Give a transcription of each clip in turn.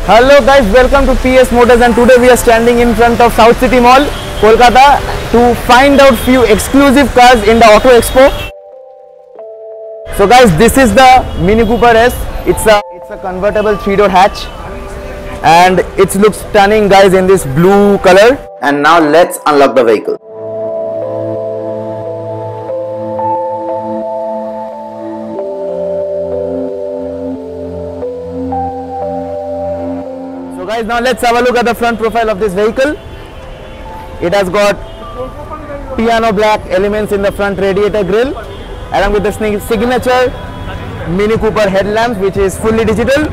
Hello guys, welcome to PS Motors, and today we are standing in front of South City Mall, Kolkata, to find out few exclusive cars in the Auto Expo. So guys, this is the Mini Cooper S. It's a convertible 3-door hatch, and it looks stunning guys in this blue color. And now let's unlock the vehicle. So guys, now let's have a look at the front profile of this vehicle. It has got piano black elements in the front radiator grille, along with the signature Mini Cooper headlamps, which is fully digital,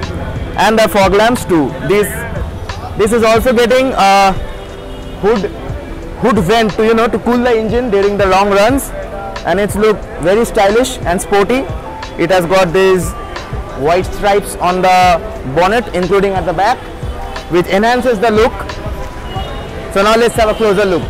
and the fog lamps too. This is also getting a hood vent to cool the engine during the long runs, and it's look very stylish and sporty. It has got these white stripes on the bonnet, including at the back, which enhances the look. So now let's have a closer look.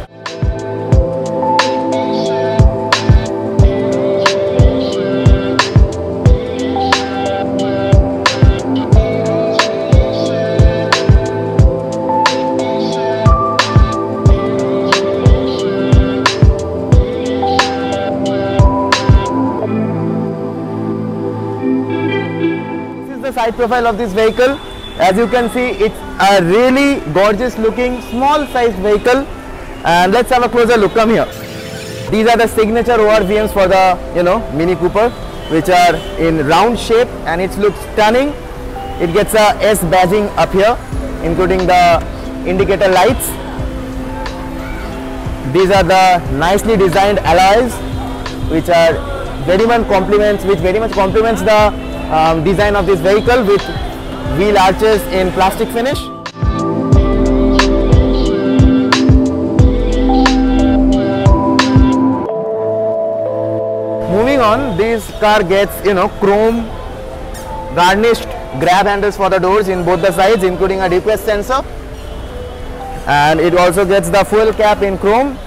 This is the side profile of this vehicle. As you can see, it's a really gorgeous looking small sized vehicle, and let's have a closer look. Come here. These are the signature ORVMs for the Mini Cooper, which are in round shape, and it looks stunning. It gets a S badging up here, including the indicator lights. These are the nicely designed alloys, which are very much complements the design of this vehicle, with wheel arches in plastic finish. Moving on, this car gets chrome garnished grab handles for the doors in both the sides, including a DPS sensor, and it also gets the fuel cap in chrome,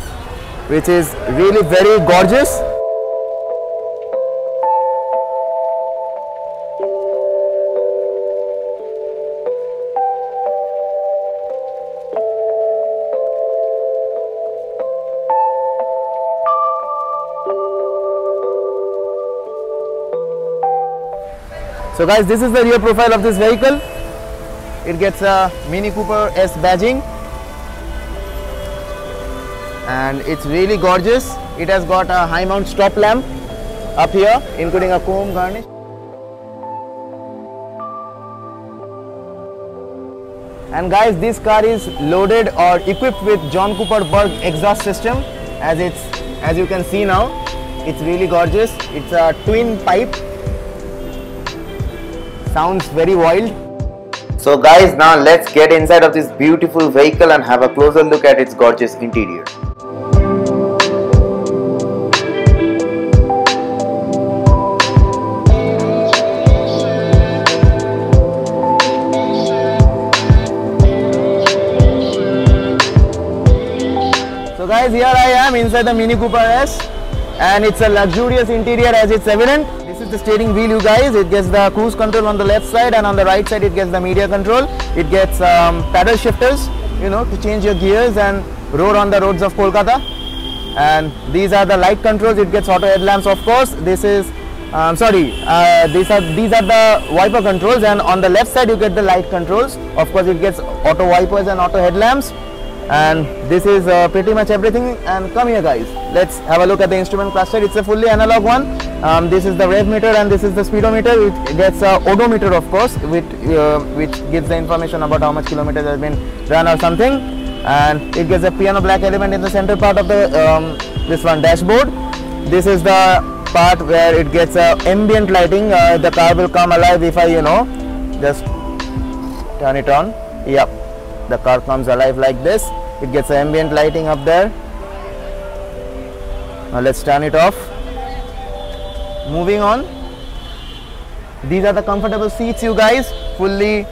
which is really very gorgeous. So guys, this is the rear profile of this vehicle. It gets a Mini Cooper S badging, and it's really gorgeous. It has got a high mount stop lamp up here, including a chrome garnish. And guys, this car is loaded or equipped with John Cooper Berg exhaust system, as you can see now. It's really gorgeous. It's a twin pipe. Sounds very wild. So guys, now let's get inside of this beautiful vehicle and have a closer look at its gorgeous interior. So guys, here I am inside the Mini Cooper S, and it's a luxurious interior, as it's evident. This is the steering wheel, you guys. It gets the cruise control on the left side, and on the right side it gets the media control. It gets paddle shifters, to change your gears and roar on the roads of Kolkata. And these are the light controls. It gets auto headlamps, of course. These are the wiper controls, and on the left side you get the light controls. Of course, it gets auto wipers and auto headlamps. And this is pretty much everything. And come here guys, let's have a look at the instrument cluster. It's a fully analog one. This is the rev meter, and this is the speedometer. It gets a odometer, of course, which gives the information about how much kilometers has been run or something. And it gets a piano black element in the center part of the this one dashboard. This is the part where it gets ambient lighting. The car will come alive if I just turn it on. Yep, the car comes alive like this. It gets ambient lighting up there. Now let's turn it off. Moving on, these are the comfortable seats, you guys, fully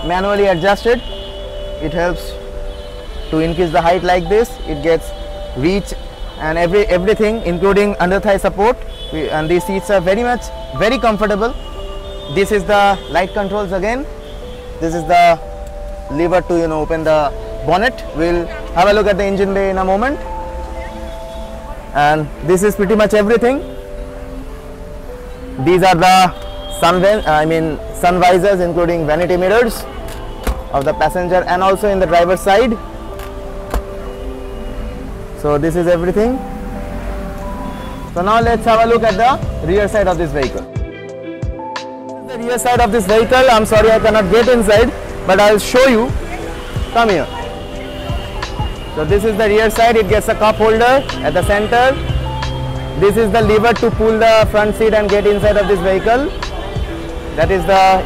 manually adjusted. It helps to increase the height like this. It gets reach and everything, including under thigh support, and these seats are very comfortable. This is the light controls again. This is the lever to open the bonnet. We'll have a look at the engine bay in a moment. And this is pretty much everything. These are the sun visors, including vanity mirrors of the passenger and also in the driver's side. So this is everything. So now let's have a look at the rear side of this vehicle. This is the rear side of this vehicle. I'm sorry I cannot get inside, but I'll show you. Come here. So this is the rear side. It gets a cup holder at the center. This is the lever to pull the front seat and get inside of this vehicle. That is the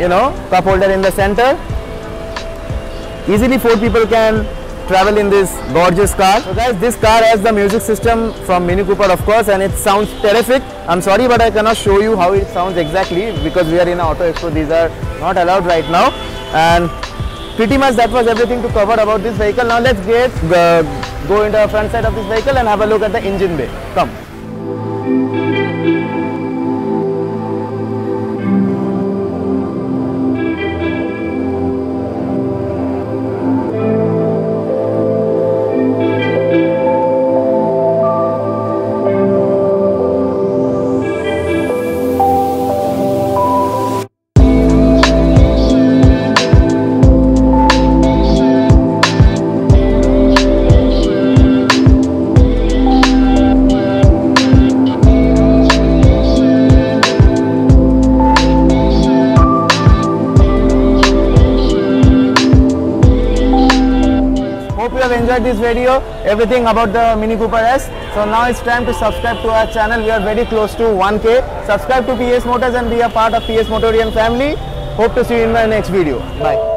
cup holder in the center. Easily 4 people can travel in this gorgeous car. So guys, this car has the music system from Mini Cooper, of course, and it sounds terrific. I'm sorry, but I cannot show you how it sounds exactly because we are in Auto Expo. These are not allowed right now. And pretty much that was everything to cover about this vehicle. Now let's go into the front side of this vehicle and have a look at the engine bay. Come. Hope you have enjoyed this video, everything about the Mini Cooper S. So now it's time to subscribe to our channel. We are very close to 1K. Subscribe to PS Motors and be a part of PS Motorian family. Hope to see you in the next video. Bye.